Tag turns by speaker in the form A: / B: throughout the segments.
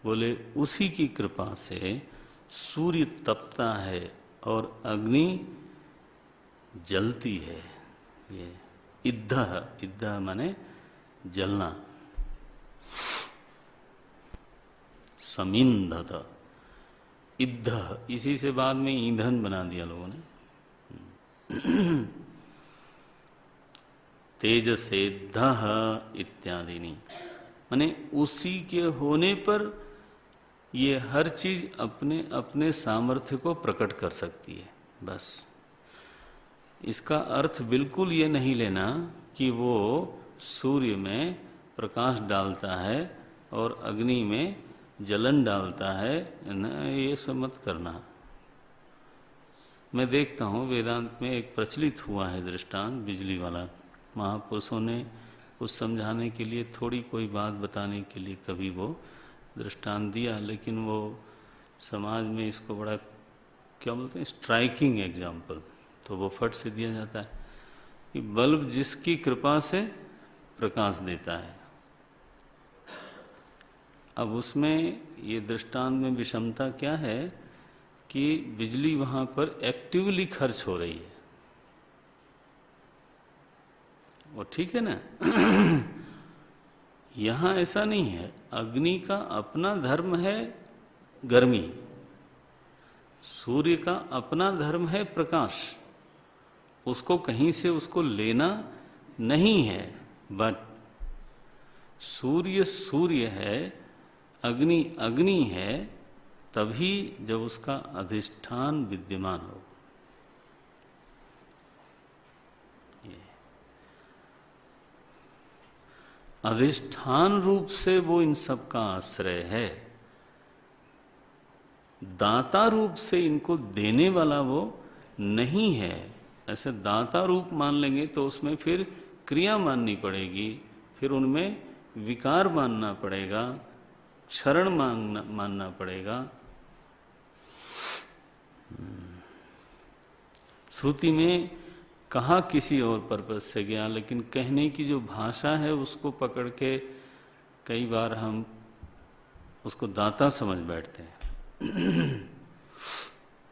A: बोले उसी की कृपा से सूर्य तपता है और अग्नि जलती है। ये इद्ध माने जलना, समिंधत, इद्ध, इसी से बाद में ईंधन बना दिया लोगों ने। तेजसेद्ध इत्यादि नहीं, माने उसी के होने पर ये हर चीज अपने अपने सामर्थ्य को प्रकट कर सकती है। बस इसका अर्थ बिल्कुल ये नहीं लेना कि वो सूर्य में प्रकाश डालता है और अग्नि में जलन डालता है, न, ये सब मत करना। मैं देखता हूँ वेदांत में एक प्रचलित हुआ है दृष्टांत बिजली वाला। महापुरुषों ने कुछ समझाने के लिए, थोड़ी कोई बात बताने के लिए कभी वो दृष्टांत दिया, लेकिन वो समाज में इसको बड़ा क्या बोलते हैं, स्ट्राइकिंग एग्जाम्पल, तो वो फट से दिया जाता है कि बल्ब जिसकी कृपा से प्रकाश देता है। अब उसमें ये दृष्टांत में विषमता क्या है कि बिजली वहां पर एक्टिवली खर्च हो रही है, वो ठीक है ना। यहां ऐसा नहीं है। अग्नि का अपना धर्म है गर्मी, सूर्य का अपना धर्म है प्रकाश, उसको कहीं से उसको लेना नहीं है। बट सूर्य सूर्य है, अग्नि अग्नि है, तभी जब उसका अधिष्ठान विद्यमान हो। अधिष्ठान रूप से वो इन सब का आश्रय है, दाता रूप से इनको देने वाला वो नहीं है। ऐसे दाता रूप मान लेंगे तो उसमें फिर क्रिया माननी पड़ेगी, फिर उनमें विकार मानना पड़ेगा, क्षरण मानना पड़ेगा। श्रुति में कहा किसी और पर्पस से गया, लेकिन कहने की जो भाषा है उसको पकड़ के कई बार हम उसको दाता समझ बैठते हैं।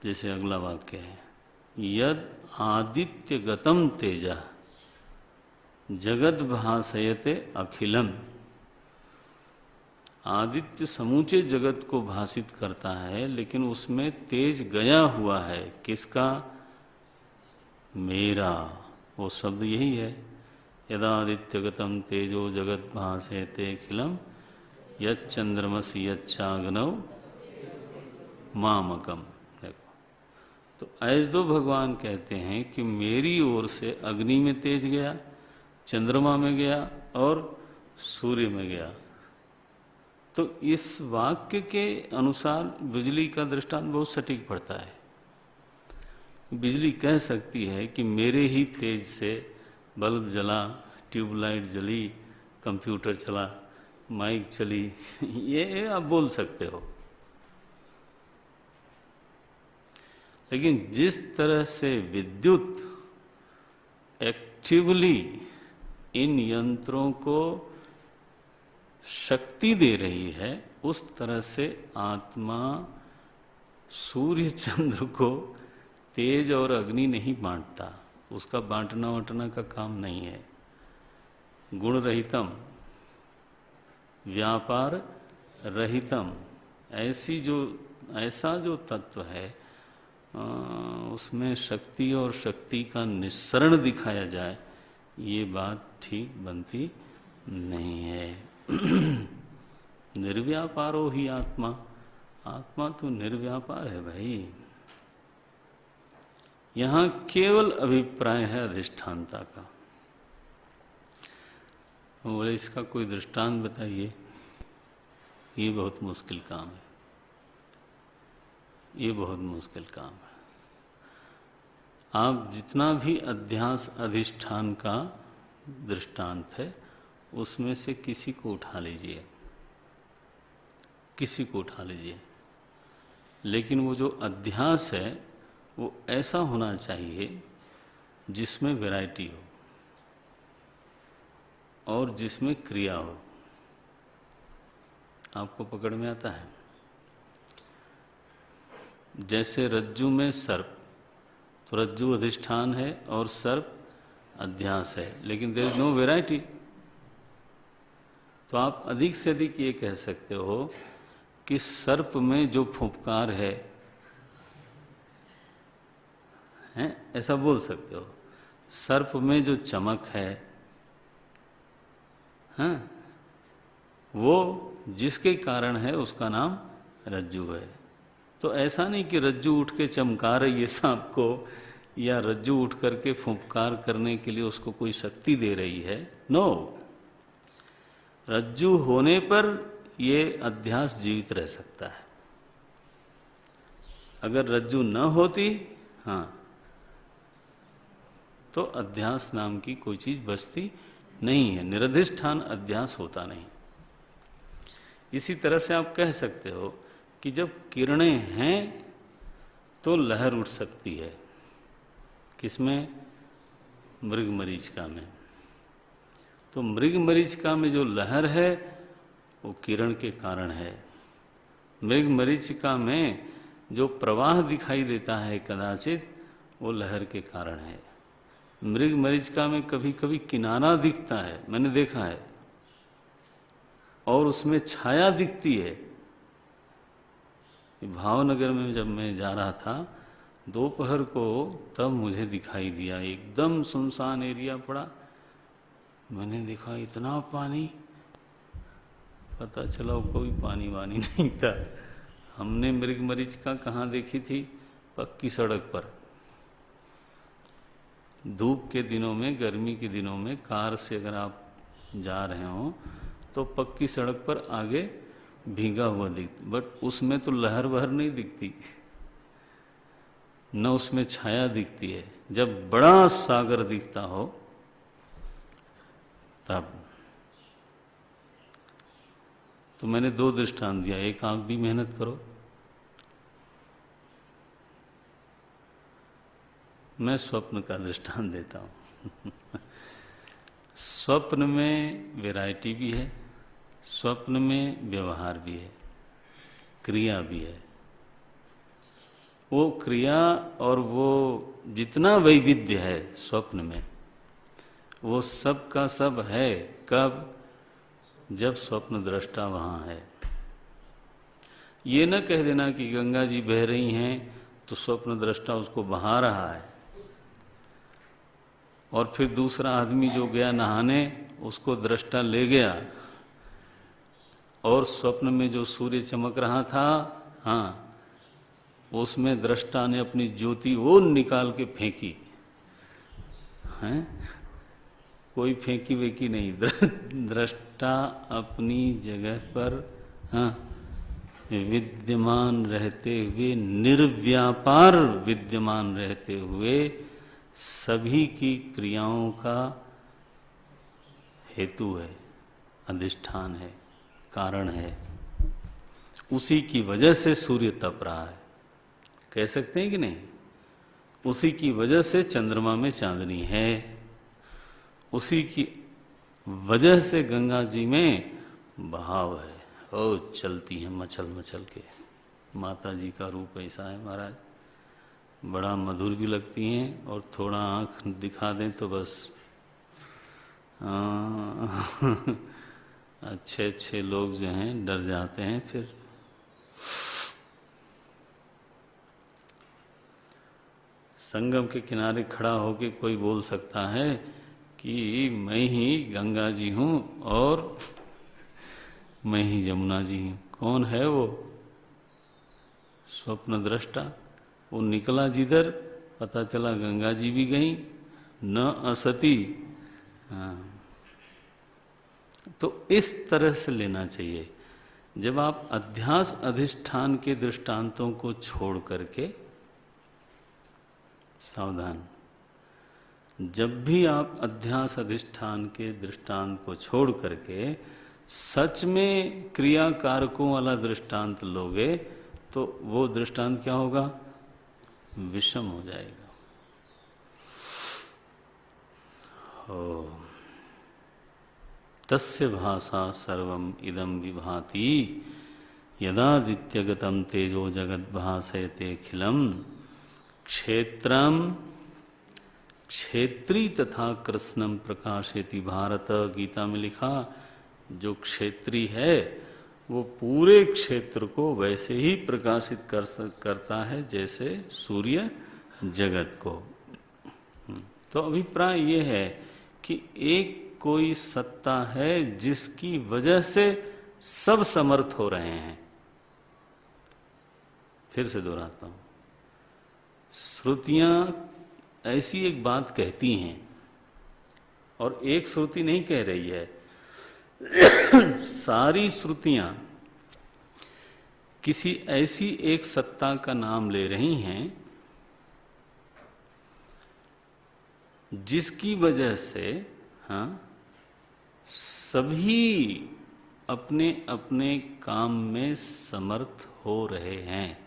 A: जैसे अगला वाक्य है, यद आदित्य गतम तेजा जगत भासयते अखिलम। आदित्य समूचे जगत को भासित करता है, लेकिन उसमें तेज गया हुआ है। किसका? मेरा। वो शब्द यही है, यदादित्यगतम तेजो जगत भासयते अखिलम यच्चंद्रमसि यच्चाग्नौ मामकम। देखो, तो ऐजदो भगवान कहते हैं कि मेरी ओर से अग्नि में तेज गया, चंद्रमा में गया और सूर्य में गया। तो इस वाक्य के अनुसार बिजली का दृष्टांत बहुत सटीक पड़ता है। बिजली कह सकती है कि मेरे ही तेज से बल्ब जला, ट्यूबलाइट जली, कंप्यूटर चला, माइक चली, ये आप बोल सकते हो। लेकिन जिस तरह से विद्युत एक्टिवली इन यंत्रों को शक्ति दे रही है, उस तरह से आत्मा सूर्य चंद्र को तेज और अग्नि नहीं बांटता। उसका बांटना वाटना का काम नहीं है। गुण रहितम, व्यापार रहितम, ऐसा जो तत्व है उसमें शक्ति और शक्ति का निस्सरण दिखाया जाए, ये बात ठीक बनती नहीं है। निर्व्यापारो ही आत्मा, आत्मा तो निर्व्यापार है भाई। यहां केवल अभिप्राय है अधिष्ठानता का। बोले इसका कोई दृष्टांत बताइए। ये बहुत मुश्किल काम है, ये बहुत मुश्किल काम है। आप जितना भी अध्यास अधिष्ठान का दृष्टांत है उसमें से किसी को उठा लीजिए, किसी को उठा लीजिए, लेकिन वो जो अध्यास है वो ऐसा होना चाहिए जिसमें वैरायटी हो और जिसमें क्रिया हो। आपको पकड़ में आता है? जैसे रज्जु में सर्प, तो रज्जु अधिष्ठान है और सर्प अध्यास है, लेकिन देयर इज नो वैरायटी। तो आप अधिक से अधिक ये कह सकते हो कि सर्प में जो फुफकार है, ऐसा बोल सकते हो। सर्प में जो चमक है, हाँ, वो जिसके कारण है उसका नाम रज्जु है। तो ऐसा नहीं कि रज्जु उठ के चमका रही है सांप को, या रज्जु उठ करके फुफकार करने के लिए उसको कोई शक्ति दे रही है। नो, रज्जु होने पर ये अध्यास जीवित रह सकता है। अगर रज्जु न होती, हाँ, तो अध्यास नाम की कोई चीज बचती नहीं है। निरधिष्ठान अध्यास होता नहीं। इसी तरह से आप कह सकते हो कि जब किरणें हैं तो लहर उठ सकती है। किसमें? मृगमरीचिका में। तो मृगमरीचिका में जो लहर है वो किरण के कारण है। मृगमरीचिका में जो प्रवाह दिखाई देता है कदाचित, वो लहर के कारण है। मृगमरीचिका में कभी कभी किनारा दिखता है, मैंने देखा है, और उसमें छाया दिखती है। भावनगर में जब मैं जा रहा था दोपहर को, तब मुझे दिखाई दिया, एकदम सुनसान एरिया पड़ा। मैंने देखा इतना पानी, पता चला कोई पानी वानी नहीं था। हमने मृगमरीचिका कहाँ देखी थी? पक्की सड़क पर। धूप के दिनों में, गर्मी के दिनों में कार से अगर आप जा रहे हो तो पक्की सड़क पर आगे भीगा हुआ दिखता, बट उसमें तो लहर वहर नहीं दिखती, न उसमें छाया दिखती है। जब बड़ा सागर दिखता हो तब। तो मैंने दो दृष्टांत दिया, एक आप भी मेहनत करो। मैं स्वप्न का दृष्टांत देता हूं। स्वप्न में वैरायटी भी है, स्वप्न में व्यवहार भी है, क्रिया भी है। वो क्रिया और वो जितना वैविध्य है स्वप्न में, वो सब का सब है। कब? जब स्वप्न दृष्टा वहां है। ये न कह देना कि गंगा जी बह रही हैं तो स्वप्न दृष्टा उसको बहा रहा है, और फिर दूसरा आदमी जो गया नहाने उसको दृष्टा ले गया, और स्वप्न में जो सूर्य चमक रहा था, हाँ, उसमें दृष्टा ने अपनी ज्योति वो निकाल के फेंकी। हैं? कोई फेंकी वेकी नहीं, दृष्टा अपनी जगह पर, हाँ, विद्यमान रहते हुए, निर्व्यापार विद्यमान रहते हुए सभी की क्रियाओं का हेतु है, अधिष्ठान है, कारण है। उसी की वजह से सूर्य तप रहा है, कह सकते हैं कि नहीं? उसी की वजह से चंद्रमा में चांदनी है, उसी की वजह से गंगा जी में बहाव है, ओ चलती है मचल मचल के। माता जी का रूप ऐसा है महाराज, बड़ा मधुर भी लगती हैं, और थोड़ा आंख दिखा दें तो बस अच्छे अच्छे लोग जो हैं डर जाते हैं। फिर संगम के किनारे खड़ा होके कोई बोल सकता है कि मैं ही गंगा जी हूं और मैं ही जमुना जी हूं। कौन है वो? स्वप्न दृष्टा। वो निकला जिधर, पता चला गंगा जी भी गई, न असती। हाँ, तो इस तरह से लेना चाहिए। जब आप अध्यास अधिष्ठान के दृष्टांतों को छोड़ करके, सावधान, जब भी आप अध्यास अधिष्ठान के दृष्टांत को छोड़ करके सच में क्रिया कारकों वाला दृष्टांत लोगे तो वो दृष्टांत क्या होगा? विषम हो जाएगा। तस्य भाषा सर्वम इदम विभाति यदादित्यगतम तेजो जगत भासयते अखिलम क्षेत्रम क्षेत्री तथा कृष्णम प्रकाशेति भारत। गीता में लिखा जो क्षेत्री है वो पूरे क्षेत्र को वैसे ही प्रकाशित करता है जैसे सूर्य जगत को। तो अभिप्राय ये है कि एक कोई सत्ता है जिसकी वजह से सब समर्थ हो रहे हैं। फिर से दोहराता हूं, श्रुतियां ऐसी एक बात कहती हैं और एक श्रुति नहीं कह रही है, सारी श्रुतियां किसी ऐसी एक सत्ता का नाम ले रही हैं जिसकी वजह से सभी अपने अपने काम में समर्थ हो रहे हैं,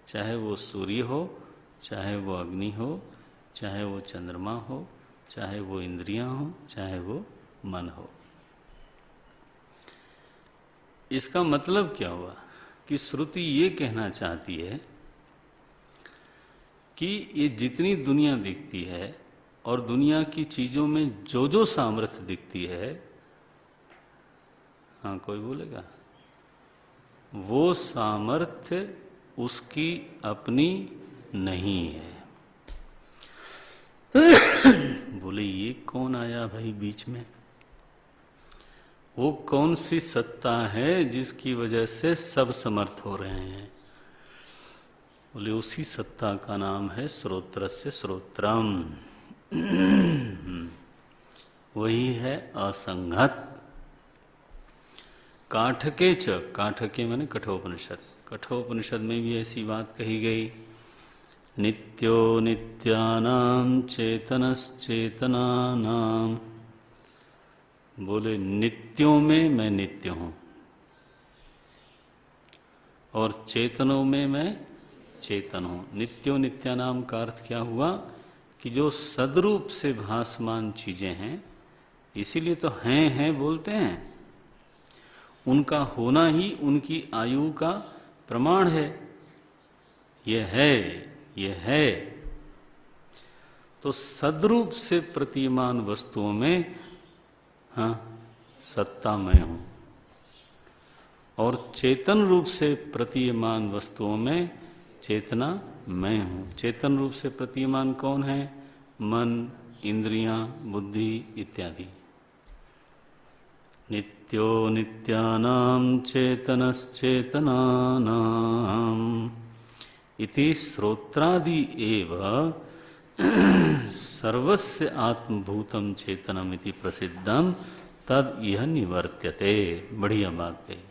A: चाहे वो सूर्य हो, चाहे वो अग्नि हो, चाहे वो चंद्रमा हो, चाहे वो इंद्रियां हो, चाहे वो मन हो। इसका मतलब क्या हुआ कि श्रुति ये कहना चाहती है कि ये जितनी दुनिया दिखती है और दुनिया की चीजों में जो जो सामर्थ्य दिखती है, हाँ कोई बोलेगा, वो सामर्थ्य उसकी अपनी नहीं है। बोले ये कौन आया भाई बीच में? वो कौन सी सत्ता है जिसकी वजह से सब समर्थ हो रहे हैं? बोले उसी सत्ता का नाम है श्रोत्रस्य श्रोत्रम। वही है असंगत। काठके च, काठके माने कठोपनिषद, कठोपनिषद में भी ऐसी बात कही गई, नित्यो नित्यानाम चेतनश्चेतनानाम। बोले नित्यों में मैं नित्य हूं और चेतनों में मैं चेतन हूं। नित्यो नित्यानाम का अर्थ क्या हुआ कि जो सदरूप से भासमान चीजें हैं, इसीलिए तो हैं बोलते हैं, उनका होना ही उनकी आयु का प्रमाण है। ये है। तो सदरूप से प्रतीयमान वस्तुओं में सत्ता मैं हूं और चेतन रूप से प्रतीयमान वस्तुओं में चेतना मैं हूं। चेतन रूप से प्रतीयमान कौन है? मन, इंद्रियां, बुद्धि इत्यादि। नित्यो नित्यानां चेतनश्चेतनानाम् इति श्रोत्रादि एव सर्वस्य आत्मभूतम चेतनम इति प्रसिद्धम तद यह निवर्त्यते। बढ़िया बात कही।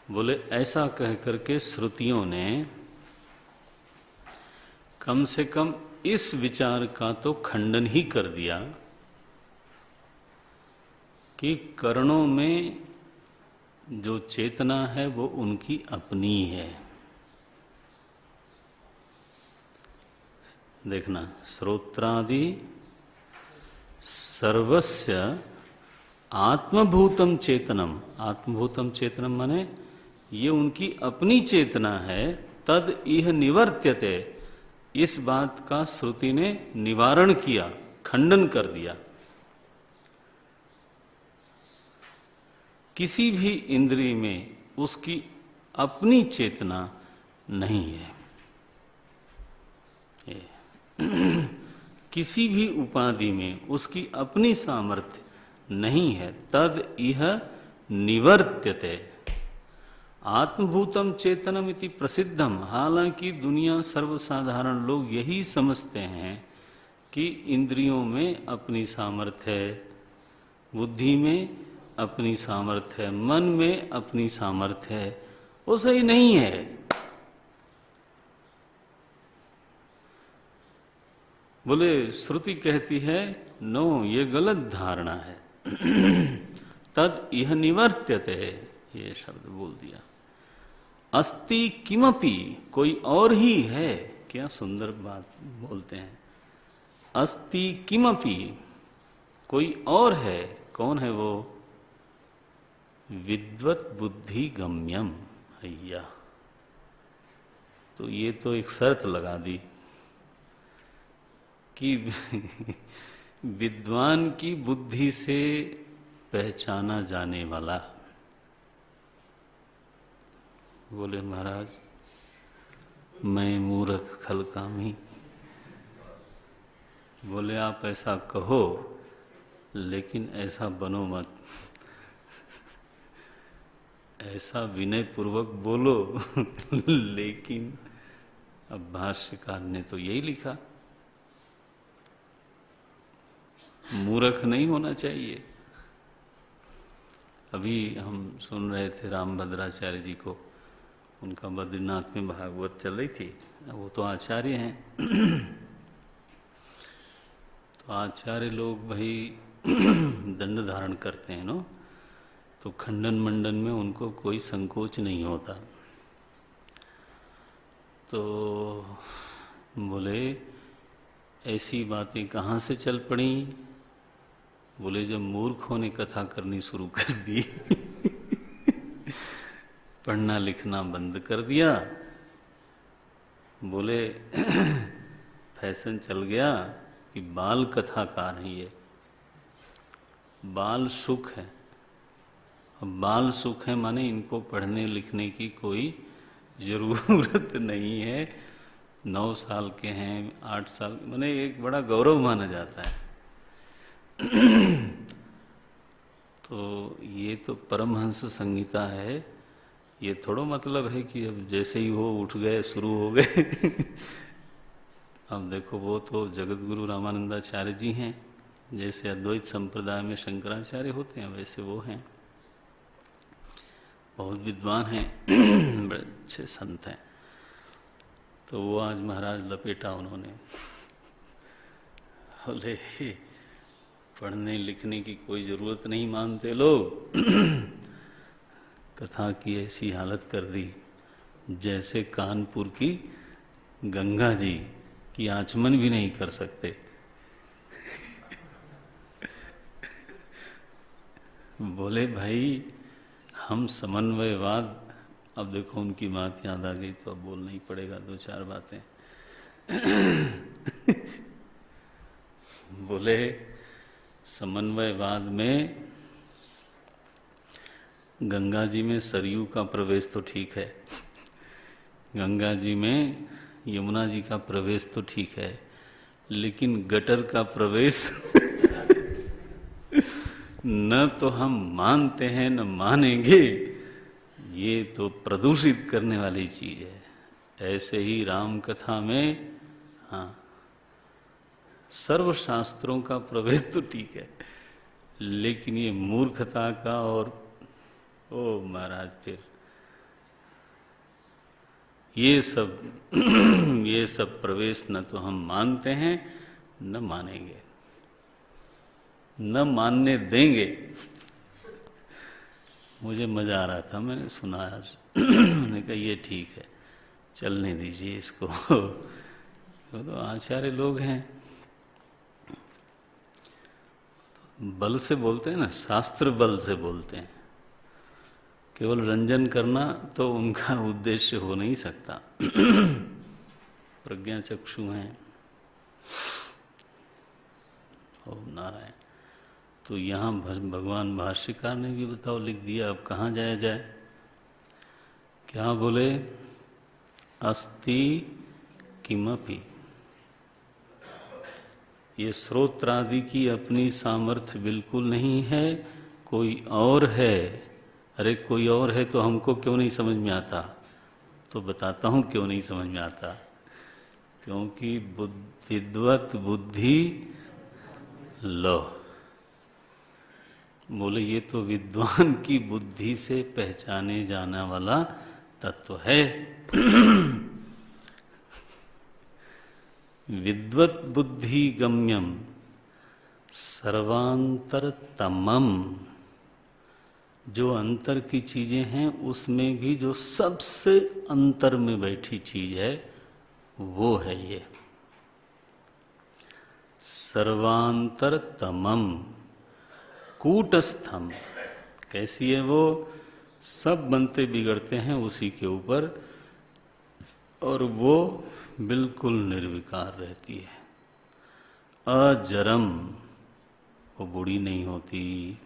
A: बोले ऐसा कह करके श्रुतियों ने कम से कम इस विचार का तो खंडन ही कर दिया कि कर्णों में जो चेतना है वो उनकी अपनी है। देखना, श्रोत्रादि सर्वस्य आत्मभूतम चेतनम, आत्मभूतम चेतनम माने ये उनकी अपनी चेतना है। तद इह निवर्त्यते, इस बात का श्रुति ने निवारण किया, खंडन कर दिया। किसी भी इंद्रिय में उसकी अपनी चेतना नहीं है। किसी भी उपाधि में उसकी अपनी सामर्थ्य नहीं है। तद इह निवर्त्यते आत्मभूतम चेतनम इति प्रसिद्धम। हालांकि दुनिया सर्वसाधारण लोग यही समझते हैं कि इंद्रियों में अपनी सामर्थ्य है, बुद्धि में अपनी सामर्थ्य है, मन में अपनी सामर्थ्य है। वो सही नहीं है। बोले श्रुति कहती है नो, ये गलत धारणा है। तद इह निवर्त्यते, ये शब्द बोल दिया। अस्ति किमपि, कोई और ही है। क्या सुंदर बात बोलते हैं। अस्ति किमपि, कोई और है। कौन है वो? विद्वत बुद्धि गम्यम। हैया, तो ये तो एक शर्त लगा दी कि विद्वान की बुद्धि से पहचाना जाने वाला। बोले महाराज मैं मूर्ख खलकामी। बोले आप ऐसा कहो लेकिन ऐसा बनो मत, ऐसा विनय पूर्वक बोलो। लेकिन अब भाष्यकार ने तो यही लिखा, मूर्ख नहीं होना चाहिए। अभी हम सुन रहे थे रामभद्राचार्य जी को, उनका बद्रीनाथ में भागवत चल रही थी। वो तो आचार्य हैं। तो आचार्य लोग भाई दंड धारण करते हैं नो, तो खंडन मंडन में उनको कोई संकोच नहीं होता। तो बोले ऐसी बातें कहाँ से चल पड़ी? बोले जब मूर्खों ने कथा करनी शुरू कर दी, पढ़ना लिखना बंद कर दिया, बोले फैशन चल गया कि बाल कथाकार हैं ये, बाल सुख है। अब बाल सुख है माने इनको पढ़ने लिखने की कोई जरूरत नहीं है। 9 साल के हैं, 8 साल, माने एक बड़ा गौरव माना जाता है। तो ये तो परमहंस संहिता है। ये थोड़ा मतलब है कि अब जैसे ही हो उठ गए शुरू हो गए। अब देखो वो तो जगत गुरु रामानंदाचार्य जी हैं, जैसे अद्वैत संप्रदाय में शंकराचार्य होते हैं वैसे वो हैं, बहुत विद्वान हैं, बड़े अच्छे संत हैं। तो वो आज महाराज लपेटा उन्होंने। बोले पढ़ने लिखने की कोई ज़रूरत नहीं मानते लोग। कथा की ऐसी हालत कर दी जैसे कानपुर की गंगा जी की आचमन भी नहीं कर सकते। बोले भाई हम समन्वयवाद, अब देखो उनकी बात याद आ गई तो अब बोलना ही पड़ेगा 2-4 बातें। बोले समन्वयवाद में गंगा जी में सरयू का प्रवेश तो ठीक है, गंगा जी में यमुना जी का प्रवेश तो ठीक है, लेकिन गटर का प्रवेश न तो हम मानते हैं न मानेंगे। ये तो प्रदूषित करने वाली चीज है। ऐसे ही राम कथा में हाँ सर्व शास्त्रों का प्रवेश तो ठीक है, लेकिन ये मूर्खता का और ओ महाराज फिर ये सब प्रवेश न तो हम मानते हैं न मानेंगे, न मानने देंगे। मुझे मजा आ रहा था, मैंने सुना आज। मैंने कहा ये ठीक है, चलने दीजिए इसको। वो तो आचार्य लोग हैं, बल से बोलते हैं ना, शास्त्र बल से बोलते हैं। केवल रंजन करना तो उनका उद्देश्य हो नहीं सकता। प्रज्ञा चक्षु हैं। ओम नारायण। तो यहाँ भगवान भाष्यकार ने भी बताओ लिख दिया, अब कहाँ जाया जाए? क्या बोले? अस्ति किमपि, ये श्रोत्रादि की अपनी सामर्थ्य बिल्कुल नहीं है, कोई और है। अरे कोई और है तो हमको क्यों नहीं समझ में आता? तो बताता हूँ क्यों नहीं समझ में आता। क्योंकि विद्वत बुद्धि लो। बोले ये तो विद्वान की बुद्धि से पहचाने जाने वाला तत्व है। विद्वत बुद्धि गम्यम सर्वांतरतमम, जो अंतर की चीजें हैं उसमें भी जो सबसे अंतर में बैठी चीज है वो है ये सर्वांतरतमम। कूटस्थम, कैसी है वो? सब बनते बिगड़ते हैं उसी के ऊपर, और वो बिल्कुल निर्विकार रहती है, अजरम, वो बूढ़ी नहीं होती।